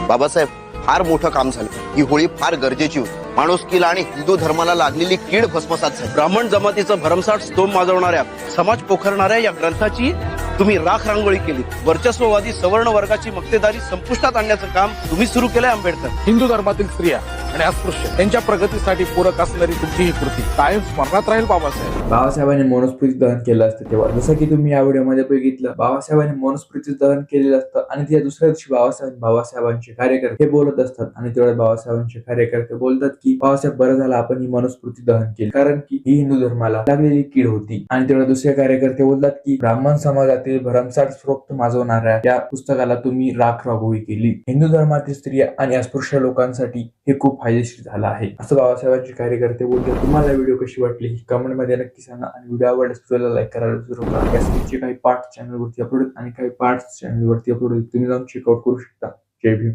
बाबासाहेब, फार मोठं काम झालं. ही होळी फार गरजेची होती. माणुसकीला आणि हिंदू धर्माला लागलेली कीड भस्मसात झाली. ब्राह्मण जमातीचं भरमसाठ स्तोम माजवणाऱ्या, समाज पोखरणाऱ्या या ग्रंथाची तुम्ही राख रांगोळी केली. वर्चस्ववादी सवर्ण वर्गाची मक्तेदारी संपुष्टात आणण्याचं काम तुम्ही सुरू केलंय आंबेडकर. हिंदू धर्मातील स्त्रिया आणि अस्पृश्य त्यांच्या प्रगतीसाठी पूरक असणारी तुमची ही कृती कायम स्मरणात राहील. बाबासाहेबांनी मनुस्मृती दहन केलं असतं तेव्हा, जसं की तुम्ही या व्हिडिओमध्ये बघितलं, बाबासाहेबांनी मनुस्मृती दहन केलेलं असतं आणि त्या दुसऱ्या दिवशी बाबासाहेबांचे कार्यकर्ते बोलत असतात आणि तेवढ्या बाबासाहेबांचे कार्यकर्ते बोलतात की बाबासाहेब, बरं झालं आपण ही मनुस्मृती दहन केली, कारण की ही हिंदू धर्माला लागलेली कीड होती. आणि तेवढ्या दुसरे कार्यकर्ते बोलतात की ब्राह्मण समाजातील भरमसाठ स्रोत माजवणाऱ्या या पुस्तकाला तुम्ही राख रांगोळी केली. हिंदू धर्मातील स्त्रिया आणि अस्पृश्य लोकांसाठी हे खूप फायदेशीर झालं आहे, असं बाबासाहेबांचे कार्यकर्ते बोलतात. तुम्हाला व्हिडिओ कशी वाटली ही कमेंट मध्ये नक्की सांगा आणि व्हिडिओ आवडल्यास व्हिडिओला लाईक करायला विसरू नका. याचे काही पार्ट चॅनलवरती अपलोड आणि काही पार्ट्स चॅनलवरती अपलोड तुम्ही जाऊन चेकआउट करू शकता. जय भीम.